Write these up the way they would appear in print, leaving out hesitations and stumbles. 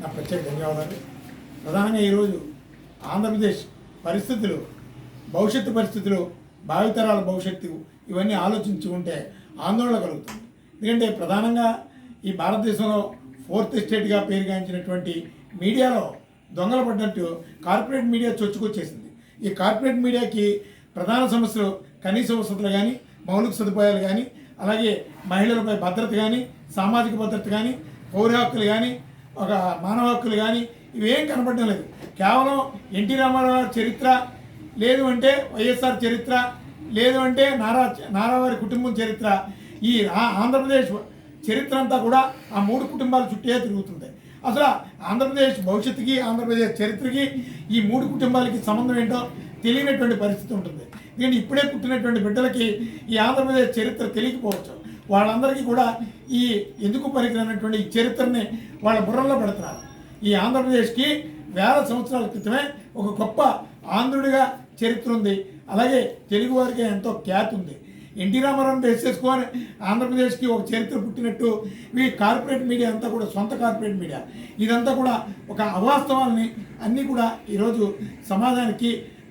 నా ప్రత్యేక ధన్యవాదాలు. ప్రధానంగా ఈరోజు ఆంధ్రప్రదేశ్ పరిస్థితులు, భవిష్యత్తు పరిస్థితులు, భావితరాల భవిష్యత్తు ఇవన్నీ ఆలోచించుకుంటే ఆందోళన కలుగుతుంది. ఎందుకంటే ప్రధానంగా ఈ భారతదేశంలో 4th ఎస్టేట్గా పేరుగాంచినటువంటి మీడియాలో దొంగలు పడ్డట్టు కార్పొరేట్ మీడియా చొచ్చుకొచ్చేసింది. ఈ కార్పొరేట్ మీడియాకి ప్రధాన సమస్యలు కనీస వసతులు కానీ, మౌలిక సదుపాయాలు కానీ, అలాగే మహిళలపై భద్రత కానీ, సామాజిక భద్రత కానీ, పౌర హక్కులు కానీ, ఒక మానవ హక్కులు కానీ ఇవేం కనపడడం లేదు. కేవలం ఎన్టీ రామారావు చరిత్ర, లేదు అంటే వైఎస్ఆర్ చరిత్ర, లేదు అంటే నారావారి కుటుంబం చరిత్ర, ఈ ఆంధ్రప్రదేశ్ చరిత్ర అంతా కూడా ఆ 3 కుటుంబాల చుట్టే తిరుగుతుంది. అసలు ఆంధ్రప్రదేశ్ భవిష్యత్తుకి, ఆంధ్రప్రదేశ్ చరిత్రకి ఈ 3 కుటుంబాలకి సంబంధం ఏంటో తెలియనటువంటి పరిస్థితి ఉంటుంది. దీన్ని ఇప్పుడే పుట్టినటువంటి బిడ్డలకి ఈ ఆంధ్రప్రదేశ్ చరిత్ర తెలియకపోవచ్చు. వాళ్ళందరికీ కూడా ఈ ఎందుకు పనికిరానటువంటి ఈ చరిత్రని వాళ్ళ బుర్రల్లో పెడుతున్నారు. ఈ ఆంధ్రప్రదేశ్కి వేల సంవత్సరాల క్రితమే ఒక గొప్ప ఆంధ్రుడిగా చరిత్ర ఉంది. అలాగే తెలుగు వారికి ఎంతో ఖ్యాతి ఉంది. ఎన్టీ రామారావుని బేస్ చేసుకొని ఆంధ్రప్రదేశ్కి ఒక చరిత్ర పుట్టినట్టు ఈ కార్పొరేట్ మీడియా అంతా కూడా సొంత కార్పొరేట్ మీడియా ఇదంతా కూడా ఒక అవాస్తవాలని అన్నీ కూడా ఈరోజు సమాజానికి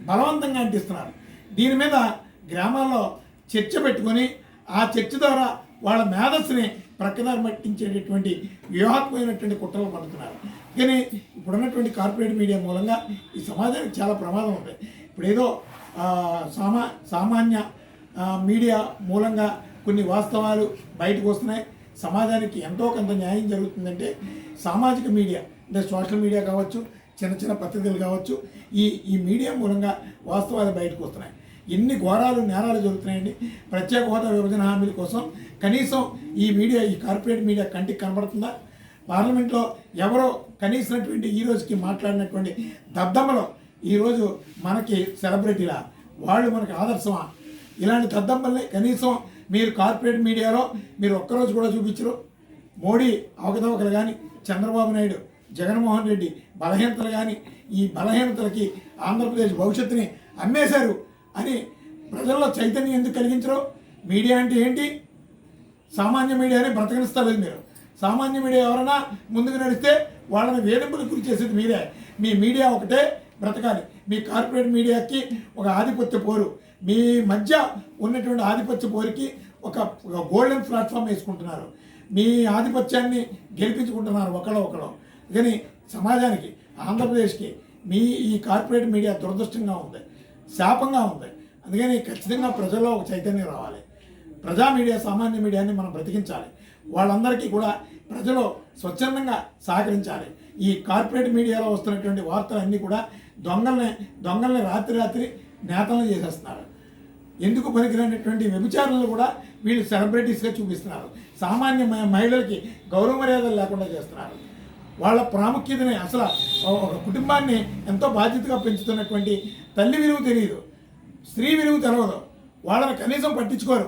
బలవంతంగా అంటిస్తున్నారు. దీని మీద గ్రామాల్లో చర్చ పెట్టుకొని ఆ చర్చ ద్వారా వాళ్ళ మేధస్సుని ప్రక్కదారి పట్టించేటటువంటి వ్యూహాత్మకమైనటువంటి కుట్రలు పడుతున్నారు. కానీ ఇప్పుడున్నటువంటి కార్పొరేట్ మీడియా మూలంగా ఈ సమాజానికి చాలా ప్రమాదం ఉంది. ఇప్పుడు ఏదో సామాన్య మీడియా మూలంగా కొన్ని వాస్తవాలు బయటకు వస్తున్నాయి. సమాజానికి ఎంతో కొంత న్యాయం జరుగుతుందంటే సామాజిక మీడియా అంటే సోషల్ మీడియా కావచ్చు, చిన్న చిన్న పత్రికలు కావచ్చు, ఈ మీడియా మూలంగా వాస్తవాలు బయటకు వస్తున్నాయి. ఎన్ని ఘోరాలు నేరాలు జరుగుతున్నాయండి. ప్రత్యేక హోదా విభజన హామీల కోసం కనీసం ఈ మీడియా, ఈ కార్పొరేట్ మీడియా కంటికి కనబడుతుందా? పార్లమెంట్లో ఎవరో కనీసినటువంటి ఈ రోజుకి మాట్లాడినటువంటి దద్దమ్మలో ఈరోజు మనకి సెలబ్రిటీలా, వాళ్ళు మనకి ఆదర్శమా? ఇలాంటి దద్దమ్మల్ని కనీసం మీరు కార్పొరేట్ మీడియాలో మీరు ఒక్కరోజు కూడా చూపించరు. మోడీ అవకతవకలు కానీ, చంద్రబాబు నాయుడు, జగన్మోహన్ రెడ్డి బలహీనతలు కానీ, ఈ బలహీనతలకి ఆంధ్రప్రదేశ్ భవిష్యత్తుని అమ్మేశారు అని ప్రజల్లో చైతన్యం ఎందుకు కలిగించరు? మీడియా అంటే ఏంటి? సామాన్య మీడియాని బ్రతకనిస్తలేదు మీరు. సామాన్య మీడియా ఎవరైనా ముందుకు నడిస్తే వాళ్ళని వేధింపులకు గురి చేసేది మీరే. మీ మీడియా ఒకటే బ్రతకాలి. మీ కార్పొరేట్ మీడియాకి ఒక ఆధిపత్య పోరు, మీ మధ్య ఉన్నటువంటి ఆధిపత్య పోరుకి ఒక గోల్డెన్ ప్లాట్ఫామ్ వేసుకుంటున్నారు. మీ ఆధిపత్యాన్ని గెలిపించుకుంటున్నారు ఒకళ్ళు. కానీ సమాజానికి, ఆంధ్రప్రదేశ్కి మీ ఈ కార్పొరేట్ మీడియా దురదృష్టంగా ఉంది, శాపంగా ఉంది. అందుకని ఖచ్చితంగా ప్రజల్లో ఒక చైతన్యం రావాలి. ప్రజా మీడియా, సామాన్య మీడియాని మనం బ్రతికించాలి. వాళ్ళందరికీ కూడా ప్రజలు స్వచ్ఛందంగా సహకరించాలి. ఈ కార్పొరేట్ మీడియాలో వస్తున్నటువంటి వార్తలన్నీ కూడా దొంగల్ని రాత్రి నేతలను చేసేస్తున్నారు. ఎందుకు పనికిరానటువంటి వ్యభిచారులను కూడా వీళ్ళు సెలబ్రిటీస్గా చూపిస్తున్నారు. సామాన్య మహిళలకి గౌరవ మర్యాదలు లేకుండా చేస్తున్నారు. వాళ్ళ ప్రాముఖ్యతని, అసలు ఒక కుటుంబాన్ని ఎంతో బాధ్యతగా పెంచుతున్నటువంటి తల్లి విలువ తెలియదు, స్త్రీ విలువ తెలవదు, వాళ్ళని కనీసం పట్టించుకోరు.